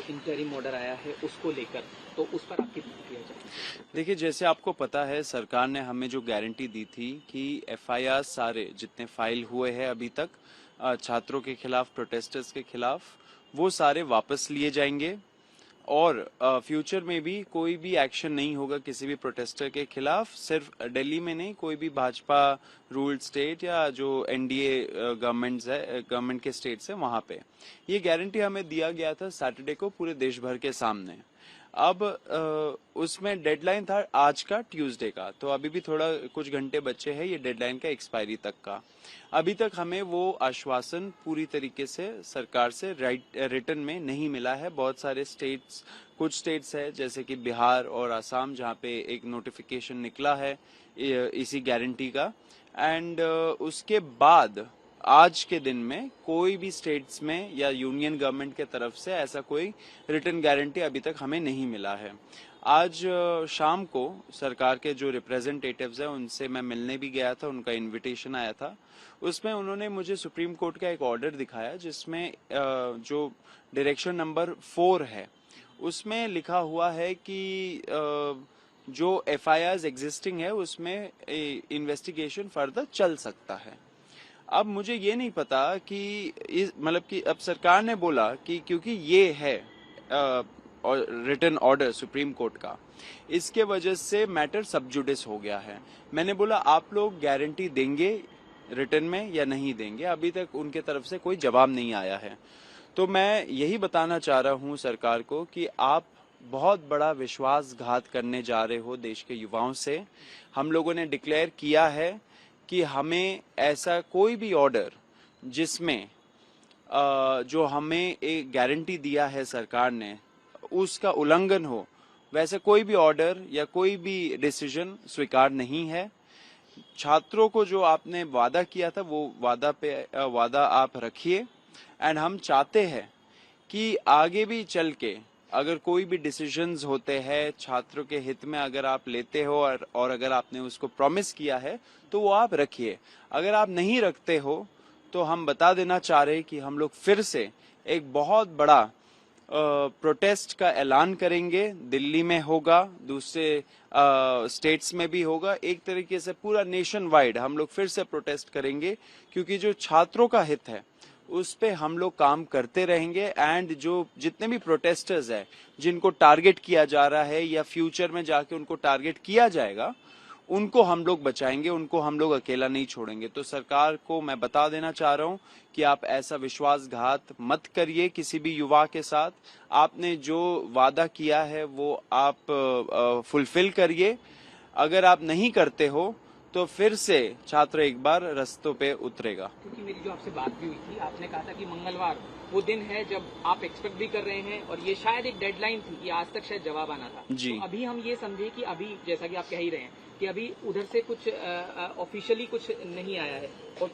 Interim order आया है उसको लेकर, तो उस पर आपकी प्रतिक्रिया चाहिए। देखिए, जैसे आपको पता है सरकार ने हमें जो गारंटी दी थी कि एफआईआर सारे जितने फाइल हुए हैं अभी तक छात्रों के खिलाफ, प्रोटेस्टर्स के खिलाफ, वो सारे वापस लिए जाएंगे और फ्यूचर में भी कोई भी एक्शन नहीं होगा किसी भी प्रोटेस्टर के खिलाफ। सिर्फ दिल्ली में नहीं, कोई भी भाजपा रूल्ड स्टेट या जो एनडीए गवर्नमेंट के स्टेट्स है वहां पे ये गारंटी हमें दिया गया था सैटरडे को पूरे देश भर के सामने। अब उसमें डेडलाइन था आज का, ट्यूसडे का, तो अभी भी थोड़ा कुछ घंटे बचे हैं ये डेडलाइन का एक्सपायरी तक का। अभी तक हमें वो आश्वासन पूरी तरीके से सरकार से रिटर्न में नहीं मिला है। बहुत सारे स्टेट्स, कुछ स्टेट्स है जैसे कि बिहार और असम जहाँ पे एक नोटिफिकेशन निकला है इसी गारंटी का, एंड उसके बाद आज के दिन में कोई भी स्टेट्स में या यूनियन गवर्नमेंट के तरफ से ऐसा कोई रिटर्न गारंटी अभी तक हमें नहीं मिला है। आज शाम को सरकार के जो रिप्रेजेंटेटिव्स हैं उनसे मैं मिलने भी गया था, उनका इनविटेशन आया था। उसमें उन्होंने मुझे सुप्रीम कोर्ट का एक ऑर्डर दिखाया जिसमें जो डायरेक्शन नंबर 4 है उसमें लिखा हुआ है कि जो एफआईआर एग्जिस्टिंग है उसमें इन्वेस्टिगेशन फर्दर चल सकता है। अब मुझे ये नहीं पता कि मतलब कि अब सरकार ने बोला कि क्योंकि ये है रिटन ऑर्डर सुप्रीम कोर्ट का, इसके वजह से मैटर सब जुडिस हो गया है। मैंने बोला आप लोग गारंटी देंगे रिटन में या नहीं देंगे? अभी तक उनके तरफ से कोई जवाब नहीं आया है। तो मैं यही बताना चाह रहा हूं सरकार को कि आप बहुत बड़ा विश्वासघात करने जा रहे हो देश के युवाओं से। हम लोगों ने डिक्लेयर किया है कि हमें ऐसा कोई भी ऑर्डर जिसमें जो हमें एक गारंटी दिया है सरकार ने उसका उल्लंघन हो, वैसे कोई भी ऑर्डर या कोई भी डिसीजन स्वीकार नहीं है। छात्रों को जो आपने वादा किया था वो वादा आप रखिए, एंड हम चाहते हैं कि आगे भी चल के अगर कोई भी डिसीजंस होते हैं छात्रों के हित में अगर आप लेते हो और अगर आपने उसको प्रॉमिस किया है तो वो आप रखिए। अगर आप नहीं रखते हो तो हम बता देना चाह रहे हैं कि हम लोग फिर से एक बहुत बड़ा प्रोटेस्ट का ऐलान करेंगे। दिल्ली में होगा, दूसरे स्टेट्स में भी होगा, एक तरीके से पूरा नेशन वाइड हम लोग फिर से प्रोटेस्ट करेंगे क्योंकि जो छात्रों का हित है उस पे हम लोग काम करते रहेंगे। एंड जो जितने भी प्रोटेस्टर्स हैं जिनको टारगेट किया जा रहा है या फ्यूचर में जाके उनको टारगेट किया जाएगा, उनको हम लोग बचाएंगे, उनको हम लोग अकेला नहीं छोड़ेंगे। तो सरकार को मैं बता देना चाह रहा हूं कि आप ऐसा विश्वासघात मत करिए किसी भी युवा के साथ। आपने जो वादा किया है वो आप फुलफिल करिए। अगर आप नहीं करते हो तो फिर से छात्र एक बार रास्तों पे उतरेगा। क्योंकि मेरी जो आपसे बात भी हुई थी, आपने कहा था कि मंगलवार वो दिन है जब आप एक्सपेक्ट भी कर रहे हैं और ये शायद एक डेडलाइन थी कि आज तक शायद जवाब आना था जी। तो अभी हम ये समझे कि अभी जैसा कि आप कह ही रहे हैं कि अभी उधर से कुछ ऑफिशियली कुछ नहीं आया है। और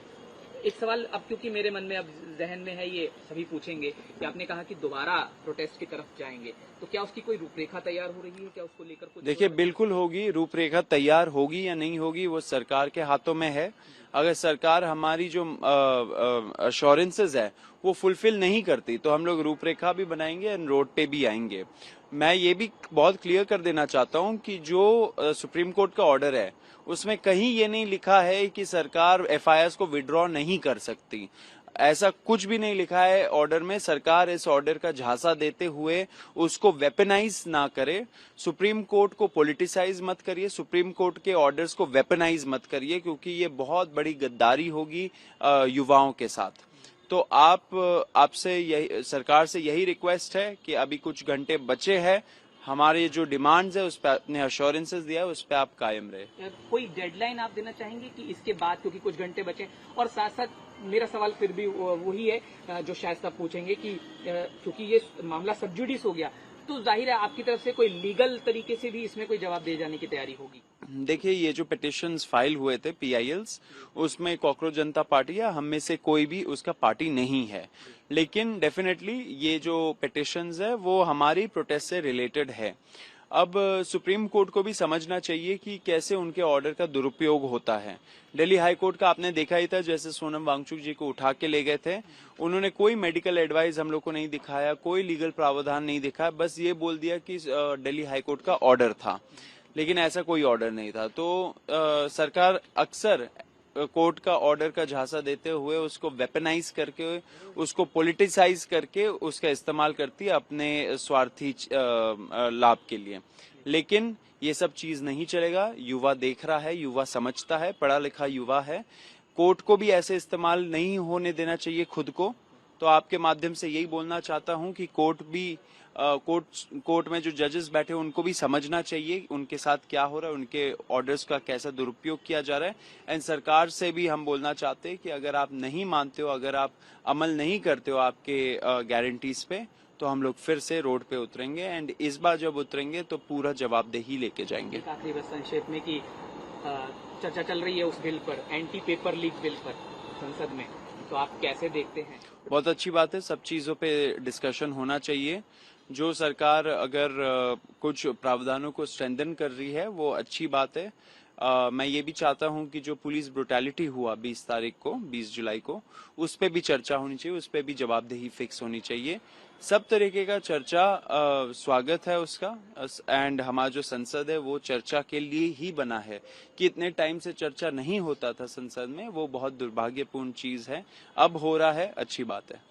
एक सवाल अब क्योंकि मेरे मन में अब जहन में है, ये सभी पूछेंगे कि आपने कहा कि दोबारा प्रोटेस्ट की तरफ जाएंगे, तो क्या उसकी कोई रूपरेखा तैयार हो रही है? क्या उसको लेकर कुछ? देखिए, बिल्कुल होगी। रूपरेखा तैयार होगी या नहीं होगी वो सरकार के हाथों में है। अगर सरकार हमारी जो अश्योरेंसेज है वो फुलफिल नहीं करती तो हम लोग रूपरेखा भी बनाएंगे एंड रोड पे भी आएंगे। मैं ये भी बहुत क्लियर कर देना चाहता हूं कि जो सुप्रीम कोर्ट का ऑर्डर है उसमें कहीं ये नहीं लिखा है कि सरकार एफआईआर को विड्रॉ नहीं कर सकती। ऐसा कुछ भी नहीं लिखा है ऑर्डर में। सरकार इस ऑर्डर का झांसा देते हुए उसको वेपनाइज ना करे। सुप्रीम कोर्ट को पॉलिटिसाइज मत करिए, सुप्रीम कोर्ट के ऑर्डर्स को वेपनाइज मत करिए, क्योंकि ये बहुत बड़ी गद्दारी होगी युवाओं के साथ। तो आपसे यही, सरकार से यही रिक्वेस्ट है कि अभी कुछ घंटे बचे हैं, हमारे जो डिमांड्स है उस पर अपने अश्योरेंसेस दिया है उस पर आप कायम रहे। कोई डेडलाइन आप देना चाहेंगे कि इसके बाद, क्योंकि कुछ घंटे बचे? और साथ साथ मेरा सवाल फिर भी वही है जो शायद सब पूछेंगे कि क्योंकि ये मामला सब जुडिस हो गया तो जाहिर है आपकी तरफ से कोई लीगल तरीके से भी इसमें कोई जवाब दे जाने की तैयारी होगी। देखिए, ये जो पिटिशंस फाइल हुए थे पीआईएल्स, उसमें कॉकरोच जनता पार्टी या हम में से कोई भी उसका पार्टी नहीं है, लेकिन डेफिनेटली ये जो पिटिशंस है वो हमारी प्रोटेस्ट से रिलेटेड है। अब सुप्रीम कोर्ट को भी समझना चाहिए कि कैसे उनके ऑर्डर का दुरुपयोग होता है। दिल्ली हाई कोर्ट का आपने देखा ही था, जैसे सोनम वांगचुक जी को उठा के ले गए थे, उन्होंने कोई मेडिकल एडवाइस हम लोग को नहीं दिखाया, कोई लीगल प्रावधान नहीं दिखाया, बस ये बोल दिया कि दिल्ली हाई कोर्ट का ऑर्डर था, लेकिन ऐसा कोई ऑर्डर नहीं था। तो सरकार अक्सर कोर्ट का ऑर्डर का झांसा देते हुए उसको वेपनाइज करके, उसको पॉलिटिसाइज करके उसका इस्तेमाल करती है अपने स्वार्थी लाभ के लिए। लेकिन ये सब चीज नहीं चलेगा। युवा देख रहा है, युवा समझता है, पढ़ा लिखा युवा है। कोर्ट को भी ऐसे इस्तेमाल नहीं होने देना चाहिए खुद को। तो आपके माध्यम से यही बोलना चाहता हूं कि कोर्ट में जो जजेस बैठे उनको भी समझना चाहिए उनके साथ क्या हो रहा है, उनके ऑर्डर्स का कैसा दुरुपयोग किया जा रहा है। एंड सरकार से भी हम बोलना चाहते हैं कि अगर आप नहीं मानते हो, अगर आप अमल नहीं करते हो आपके गारंटीज पे, तो हम लोग फिर से रोड पे उतरेंगे। एंड इस बार जब उतरेंगे तो पूरा जवाबदेही लेके जाएंगे। एक आखिरी बस संक्षेप में कि चर्चा चल रही है उस बिल पर, एंटी पेपर लीक बिल पर संसद में, तो आप कैसे देखते हैं? बहुत अच्छी बात है, सब चीजों पे डिस्कशन होना चाहिए। जो सरकार अगर कुछ प्रावधानों को स्ट्रेंथन कर रही है वो अच्छी बात है। मैं ये भी चाहता हूं कि जो पुलिस ब्रुटैलिटी हुआ 20 जुलाई को, उस पे भी चर्चा होनी चाहिए, उस पे भी जवाबदेही फिक्स होनी चाहिए। सब तरीके का चर्चा स्वागत है उसका। एंड हमारा जो संसद है वो चर्चा के लिए ही बना है। कि इतने टाइम से चर्चा नहीं होता था संसद में, वो बहुत दुर्भाग्यपूर्ण चीज है। अब हो रहा है, अच्छी बात है।